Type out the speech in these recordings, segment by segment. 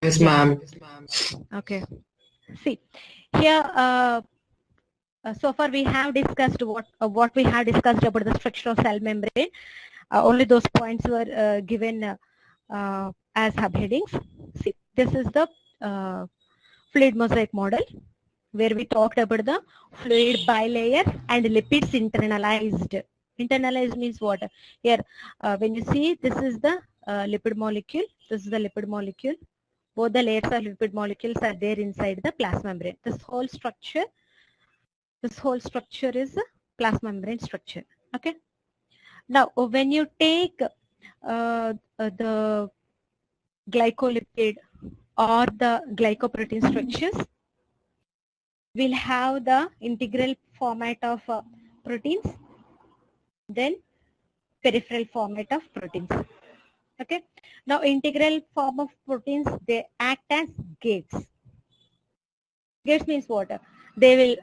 Yes, Yes. ma'am. Okay. See, here so far we have discussed what we have discussed about the structure of cell membrane. Only those points were given as subheadings. See, this is the fluid mosaic model where we talked about the fluid bilayer and lipids internalized. Internalized means what? Here, when you see, this is the lipid molecule. This is the lipid molecule. Both the layers of lipid molecules are there inside the plasma membrane. This whole structure is a plasma membrane structure. Okay. Now, when you take the glycolipid or the glycoprotein structures, we'll have the integral format of proteins, then peripheral format of proteins. Okay. Now, integral form of proteins, they act as gates. Gates means what? They will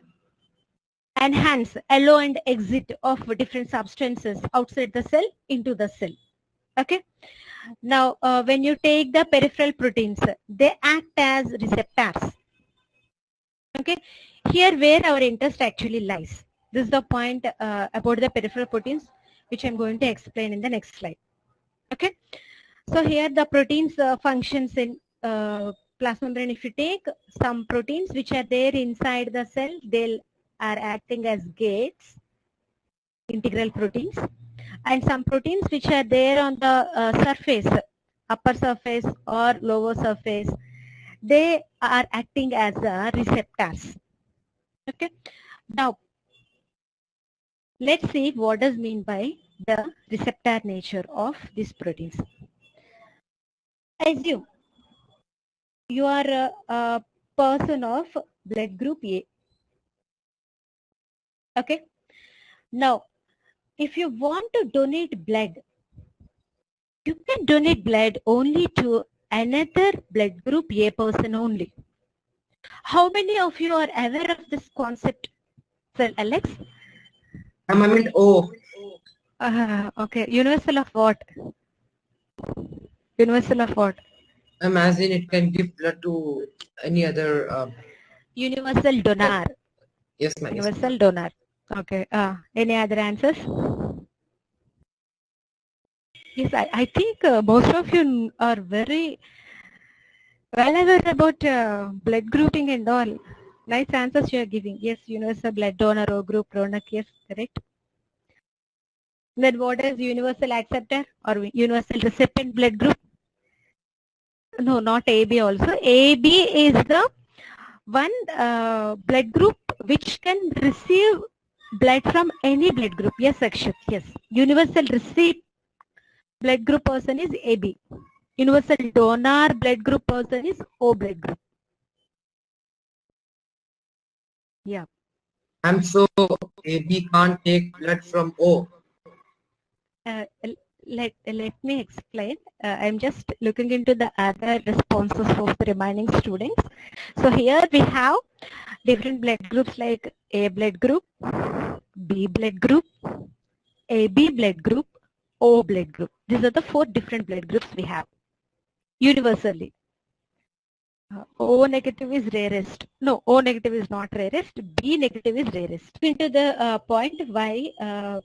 enhance allow and exit of different substances outside the cell into the cell. Okay. Now, when you take the peripheral proteins, they act as receptors. Okay. Here where our interest actually lies. This is the point about the peripheral proteins, which I'm going to explain in the next slide. Okay. So here the proteins functions in plasma membrane. If you take some proteins which are there inside the cell, they are acting as gates, integral proteins, and some proteins which are there on the surface, upper surface or lower surface, they are acting as receptors. Okay. Now, let's see what does mean by the receptor nature of these proteins. Assume you are a person of blood group A. Okay. Now, if you want to donate blood, you can donate blood only to another blood group A person only. How many of you are aware of this concept, Sir Alex? I meant O. Okay. Universal of what? Universal of what? Imagine it can give blood to any other. Universal donor. Yes, ma'am. Yes, Universal donor. Okay. Any other answers? Yes, I think most of you are very well aware about blood grouping and all. Nice answers you are giving. Yes, universal blood donor or group donor. Yes, correct. Then what is universal acceptor or universal recipient blood group? No, not AB also. AB is the one blood group which can receive blood from any blood group. Yes, Akshat. Yes. Universal receipt blood group person is AB. Universal donor blood group person is O blood group. Yeah. I'm so AB can't take blood from O. Let me explain. I'm just looking into the other responses of the remaining students. So here we have different blood groups like A blood group, B blood group, AB blood group, O blood group. These are the 4 different blood groups we have universally. O negative is rarest. No, O negative is not rarest. B negative is rarest. Into the point why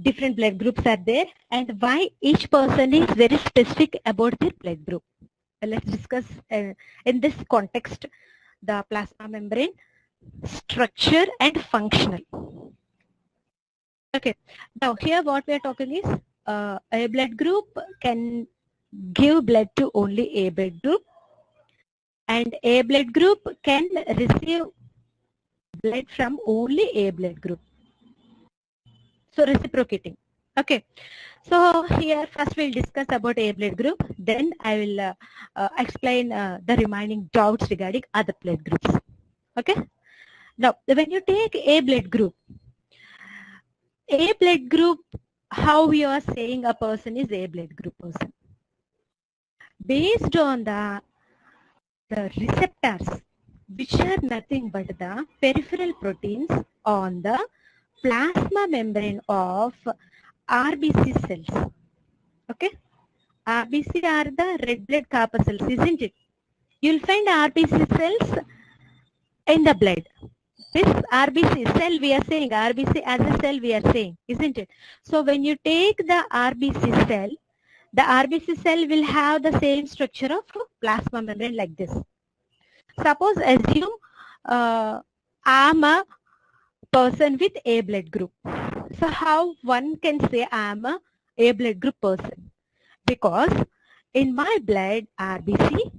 different blood groups are there and why each person is very specific about their blood group. Let's discuss in this context the plasma membrane structure and functional. Okay, now here what we are talking is a blood group can give blood to only A blood group and A blood group can receive blood from only A blood group. So reciprocating. Okay. So here first we'll discuss about A blood group. Then I will explain the remaining doubts regarding other blood groups. Okay. Now when you take A blood group, how you are saying a person is A blood group person? Based on the receptors, which are nothing but the peripheral proteins on the plasma membrane of RBC cells. Okay. RBC are the red blood corpuscles, isn't it? you'll find RBC cells in the blood. This RBC cell we are saying, RBC as a cell we are saying, isn't it? So when you take the RBC cell, the RBC cell will have the same structure of plasma membrane like this. Suppose assume I'm a person with A blood group. So how one can say I'm a A blood group person? Because in my blood RBC,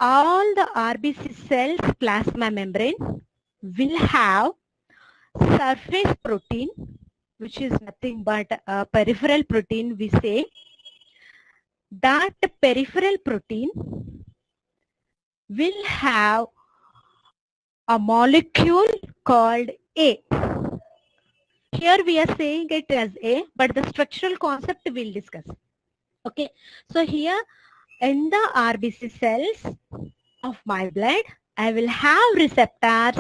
all the RBC cells plasma membrane will have surface protein, which is nothing but a peripheral protein we say. That peripheral protein will have a molecule called A. Here we are saying it as A, but the structural concept we'll discuss. Okay, so here in the RBC cells of my blood, I will have receptors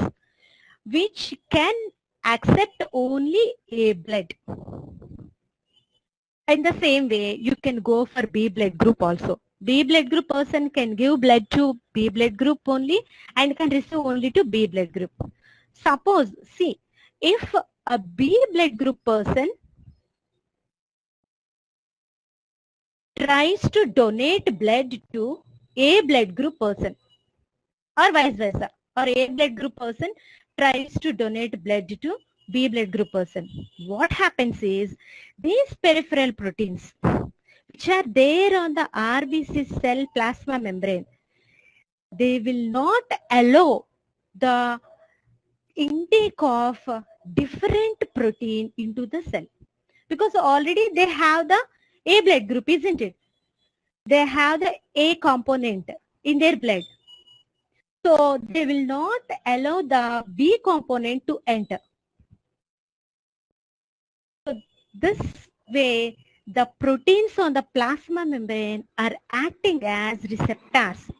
which can accept only A blood. In the same way, you can go for B blood group also. B blood group person can give blood to B blood group only and can receive only to B blood group. Suppose, see, if a B blood group person tries to donate blood to A blood group person or vice versa, or A blood group person tries to donate blood to B blood group person, what happens is these peripheral proteins which are there on the RBC cell plasma membrane, they will not allow the intake of different protein into the cell, because already they have the A blood group, isn't it? They have the A component in their blood. So they will not allow the B component to enter. So this way, the proteins on the plasma membrane are acting as receptors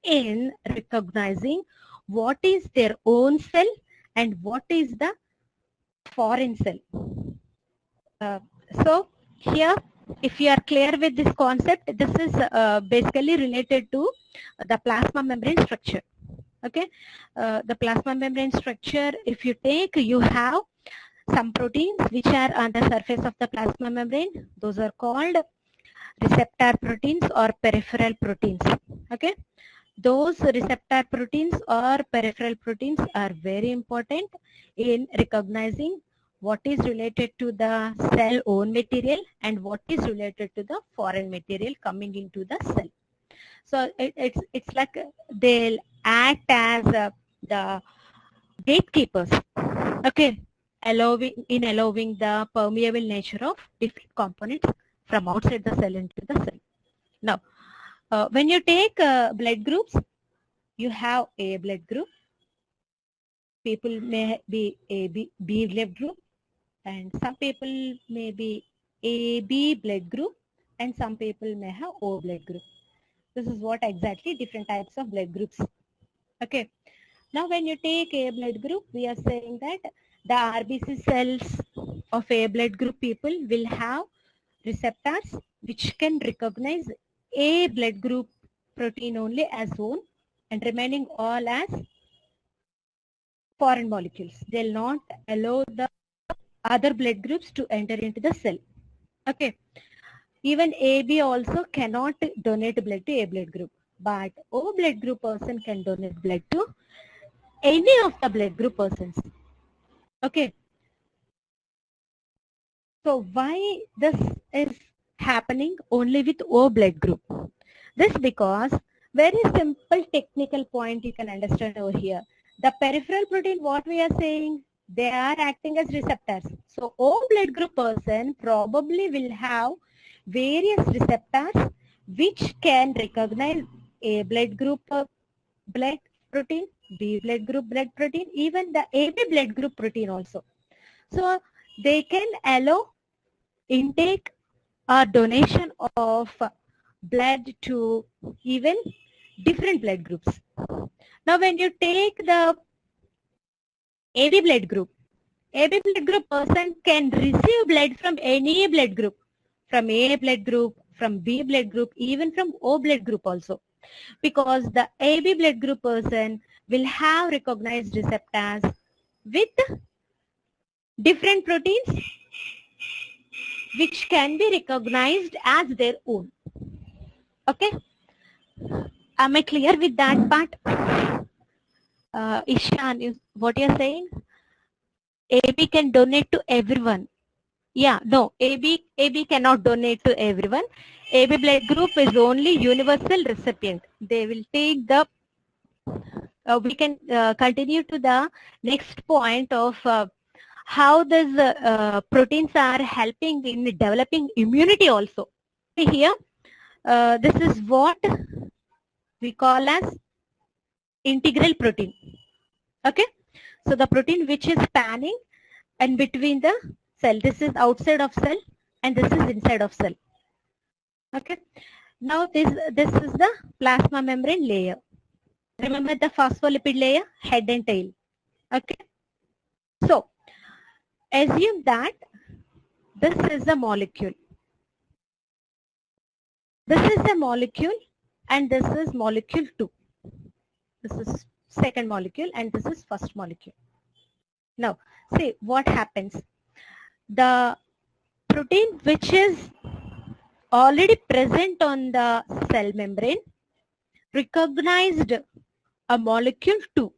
in recognizing what is their own cell and what is the foreign cell. So here, if you are clear with this concept, this is basically related to the plasma membrane structure. Okay, the plasma membrane structure, if you take, you have some proteins which are on the surface of the plasma membrane. Those are called receptor proteins or peripheral proteins. Okay, those receptor proteins or peripheral proteins are very important in recognizing what is related to the cell own material and what is related to the foreign material coming into the cell. So it's like they'll act as the gatekeepers, okay, allowing the permeable nature of different components from outside the cell into the cell. Now, when you take blood groups, you have A blood group. People may be B blood group, and some people may be AB blood group, and some people may have O blood group. This is what exactly different types of blood groups. Okay. Now, when you take A blood group, we are saying that the RBC cells of A blood group people will have receptors which can recognize A blood group protein only as own and remaining all as foreign molecules. They'll not allow the other blood groups to enter into the cell. Okay. Even AB also cannot donate blood to A blood group, but O blood group person can donate blood to any of the blood group persons. Okay. So why this is happening only with O blood group? This because very simple technical point you can understand over here. The peripheral protein, what we are saying, they are acting as receptors. So O blood group person probably will have various receptors which can recognize A blood group blood protein, B blood group blood protein, even the AB blood group protein also. So they can allow intake or donation of blood to even different blood groups. Now when you take the AB blood group person can receive blood from any blood group, from A blood group, from B blood group, even from O blood group also. Because the AB blood group person will have recognized receptors with different proteins which can be recognized as their own. Okay? Am I clear with that part? Ishan, is what you're saying? AB can donate to everyone. Yeah, no, AB cannot donate to everyone. AB blood group is only universal recipient. They will take the, we can continue to the next point of how these proteins are helping in developing immunity also. Here, this is what we call as integral protein. Okay, so the protein which is spanning and between the cell. This is outside of cell and this is inside of cell. Okay, now this is the plasma membrane layer. Remember the phospholipid layer, head and tail. Okay, so assume that this is a molecule. This is a molecule and this is molecule 2. This is second molecule and this is first molecule. Now see what happens. The protein which is already present on the cell membrane recognized a molecule 2.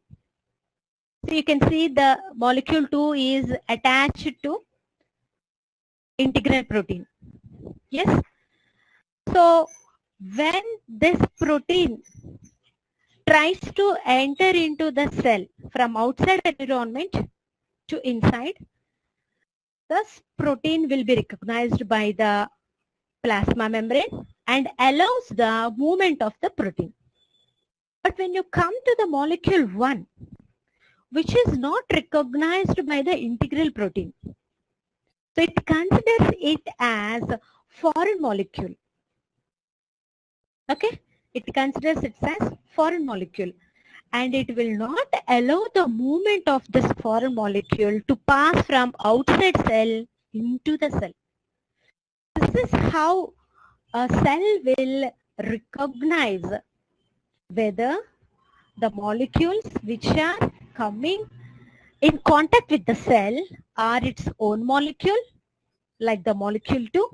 So you can see the molecule 2 is attached to integral protein. Yes. So when this protein tries to enter into the cell from outside environment to inside, this protein will be recognized by the plasma membrane and allows the movement of the protein. But when you come to the molecule 1, which is not recognized by the integral protein, so it considers it as a foreign molecule. Okay, it considers it as foreign molecule and it will not allow the movement of this foreign molecule to pass from outside cell into the cell. This is how a cell will recognize whether the molecules which are coming in contact with the cell are its own molecule, like the molecule 2,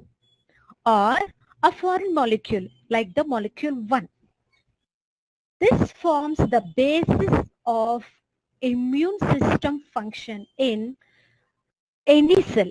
or a foreign molecule, like the molecule 1. This forms the basis of immune system function in any cell.